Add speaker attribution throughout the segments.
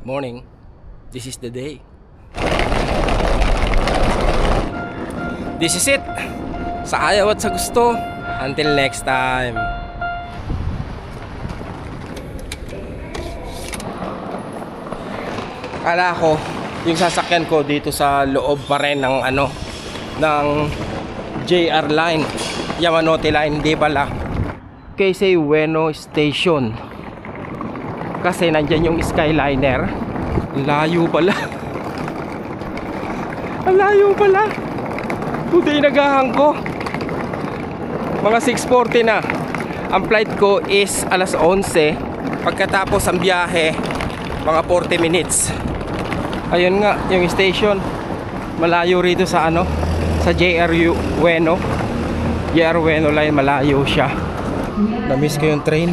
Speaker 1: Morning. This is the day. This is it. Sa ayaw at sa gusto. Until next time. Kala ko yung sasakyan ko dito sa loob pa rin ng ng JR line, Yamanote line. Hindi pala, Quezon Bueno Station. Kasi nandyan yung Skyliner. Layo pala. Ang layo pala. Today nagahang ko mga 6:40 na. Ang flight ko is alas 11. Pagkatapos ang biyahe mga 40 minutes. Ayun nga yung station. Malayo rito sa sa JR Bueno. JR Bueno line, malayo siya. Na-miss ko yung train.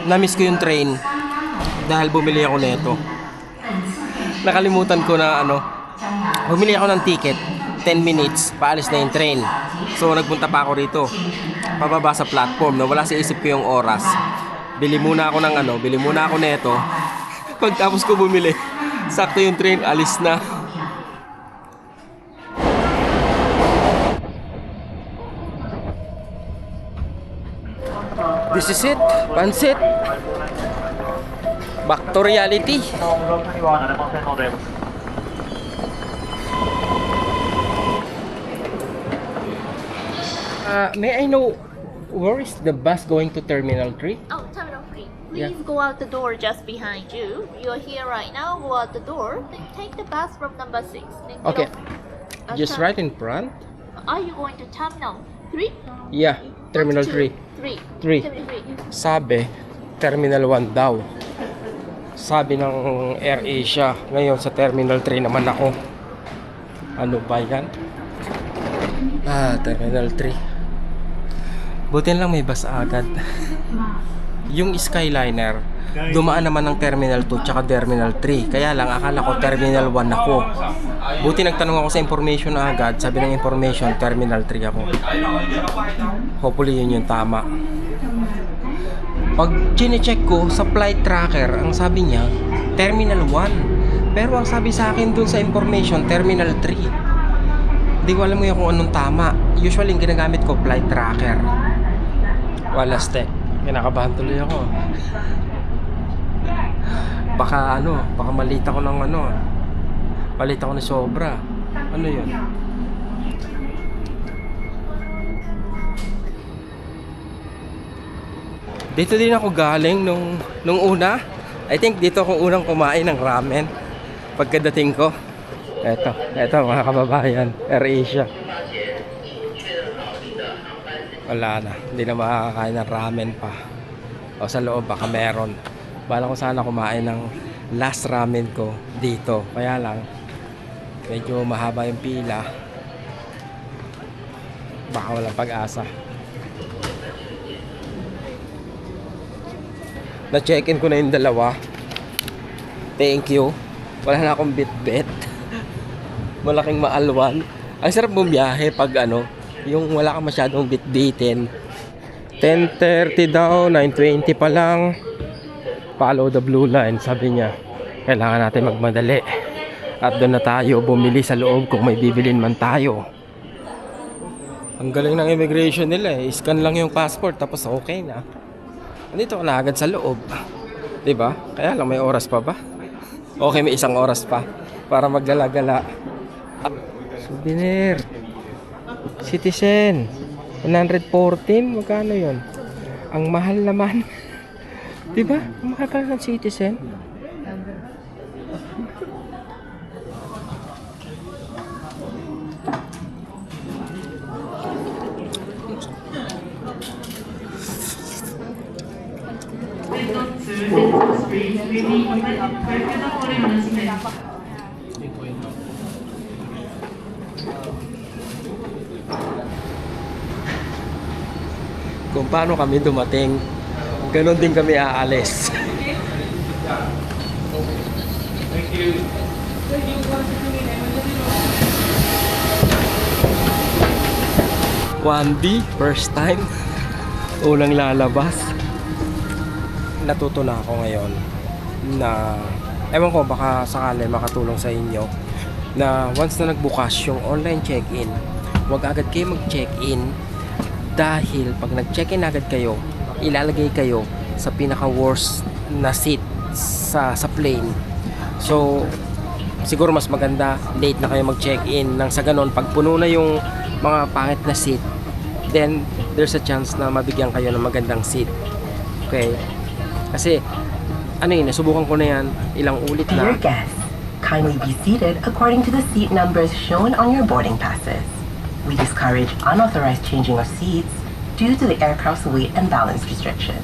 Speaker 1: Na-miss ko yung train dahil bumili ako nito. Nakalimutan ko na bumili ako ng ticket. 10 minutes paalis na yung train. So nagpunta pa ako rito, pababa sa platform. Wala sa isip ko yung oras. Bili muna ako nito. Pagtapos ko bumili, sakto yung train alis na. This is it, Pansit. Back to reality. May I know where is the bus going to Terminal 3?
Speaker 2: Oh, Terminal 3.
Speaker 1: Yeah.
Speaker 2: Please go out the door just behind you. You're here right now. Go out the door. Then take the bus from number 6. Then get
Speaker 1: Okay.
Speaker 2: off-
Speaker 1: Just right in front?
Speaker 2: Are you going to Terminal 3?
Speaker 1: Yeah, Terminal 3.
Speaker 2: 3.
Speaker 1: 3.
Speaker 2: Terminal 3.
Speaker 1: Sabi, Terminal 1 daw. Sabi ng AirAsia. Ngayon sa Terminal 3 naman ako. Ano ba yan? Terminal 3. Buti lang may bus agad. Yung Skyliner, dumaan naman ng Terminal 2 tsaka Terminal 3. Kaya lang akala ko Terminal 1 ako. Buti nagtanong ako sa information agad. Sabi ng information, Terminal 3 ako. Hopefully yun yung tama. Pag chine-check ko sa flight tracker, ang sabi niya Terminal 1. Pero ang sabi sa akin dun sa information, Terminal 3. Hindi ko alam ngayon kung anong tama. Usually yung ginagamit ko flight tracker. Wala stek. Kinakabahan tuloy ako. Baka malita ko ng palita ko na sobra. Ano yun? Dito din ako galing nung una. I think dito ako unang kumain ng ramen pagkadating ko. Eto mga kababayan, AirAsia. Wala na, hindi na makakain ng ramen pa. O sa loob baka meron. Bala ko sana kumain ng last ramen ko dito. Kaya lang medyo mahaba yung pila. Baka walang pag-asa. Na-check-in ko na yung dalawa. Thank you. Wala na akong bit-bit. Malaking maalwan. Ang sarap bumiyahe pag yung wala ka masyadong bit-bitin. 10:30 daw, 9:20 pa lang. Follow the blue line, sabi niya. Kailangan natin magmadali. At doon na tayo bumili sa loob kung may bibilin man tayo. Ang galing ng immigration nila eh. Scan lang yung passport tapos okay na. Nandito ka na agad sa loob. Diba? Kaya lang may oras pa ba? Okay, may isang oras pa para maggala-gala. Souvenir. Citizen. 114. Magkano yun? Ang mahal naman. Diba? Ang mahal pala ng Citizen. Kung paano kami dumating, ganon din kami aalis. Thank you. 1D, first time. Unang lalabas. Natuto na ako ngayon na, ewan ko, baka sakali makatulong sa inyo, na once na nagbukas yung online check-in, huwag agad kayo mag-check-in, dahil pag nag-check-in agad kayo, ilalagay kayo sa pinaka-worst na seat sa plane. So siguro mas maganda late na kayo mag-check-in, nang sa ganon pag puno na yung mga pangit na seat, then there's a chance na mabigyan kayo ng magandang seat. Okay? Kasi ano yun, nasubukan ko na yan ilang ulit na.
Speaker 3: Dear guests, kindly be seated according to the seat numbers shown on your boarding passes. We discourage unauthorized changing of seats due to the aircraft's weight and balance restrictions.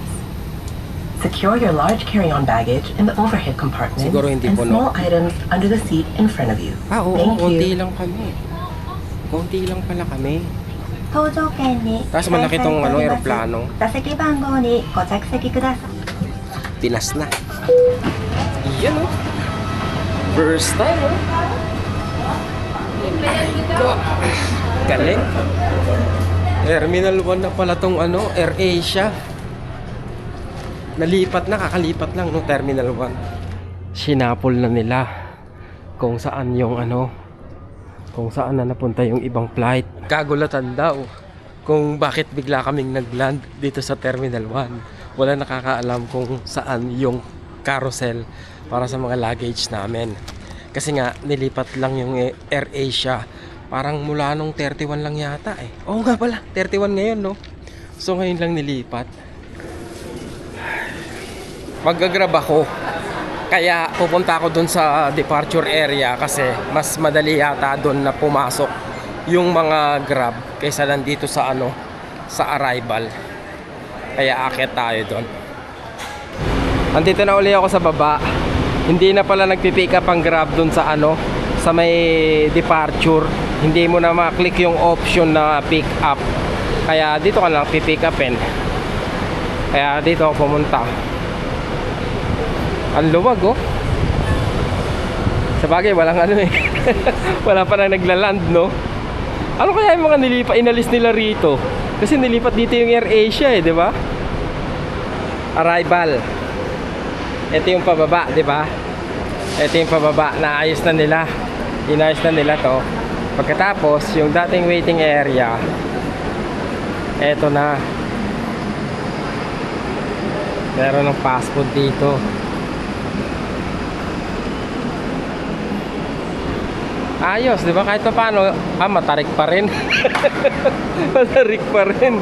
Speaker 3: Secure your large carry-on baggage in the overhead compartment
Speaker 1: Siguro hindi
Speaker 3: and
Speaker 1: puno.
Speaker 3: small items under the seat in front of you.
Speaker 1: Oo,
Speaker 3: Thank
Speaker 1: konti
Speaker 3: you.
Speaker 1: lang kami. Konti lang pala kami.
Speaker 4: 搭乗券に
Speaker 1: Tapos malaki tong eroplano.
Speaker 4: 座席番号にご着席ください。
Speaker 1: Pinas na. Yan o. First time o. Galing. Terminal 1 na pala tong Air Asia. Nalipat na, kakalipat lang no, Terminal 1. Sinapol na nila kung saan yung kung saan na napunta yung ibang flight. Kagulatan daw kung bakit bigla kaming nagland dito sa Terminal 1. Wala nakakaalam kung saan yung carousel para sa mga luggage namin. Kasi nga, nilipat lang yung Air Asia. Parang mula nung 31 lang yata eh. Oo nga pala, 31 ngayon no. So ngayon lang nilipat. Mag-grab ako. Kaya pupunta ako dun sa departure area kasi mas madali yata dun na pumasok yung mga grab kaysa lang dito sa sa arrival. Kaya akit tayo dun. Andito na uli ako sa baba. Hindi na pala nagpipick up ang grab dun sa sa may departure. Hindi mo na maklik yung option na pick up. Kaya dito ka lang pipick upin. Kaya dito ako pumunta. Ang luwag oh. Sabagay walang wala pa nang naglaland no. Ano kaya yung mga inalis nila rito? Kasi nilipat dito yung Air Asia eh, di ba? Arrival. Ito yung pababa, di ba? Ito yung pababa, naayos na nila. Inayos na nila to. Pagkatapos, yung dating waiting area, eto na. Meron ng fast food dito. Ayos, di ba? Kahit pa paano, matarik pa rin. Matarik pa rin.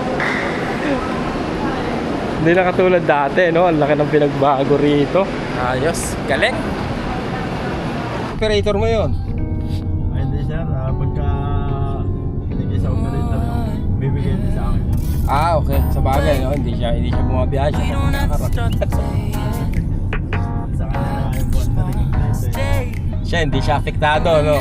Speaker 1: Hindi na katulad dati, no? Ang laki ng pinagbago rito. Ayos, galing. Operator mo yun?
Speaker 5: Ay, hindi sir. Pagka hindi sa operator, bibigyan din sa akin.
Speaker 1: Okay. Sa bagay, no? Hindi siya bumabiyahe. Siya nakakaharap.
Speaker 5: Sa kanya na yung buwan na rin.
Speaker 1: Siya, hindi siya apektado, no?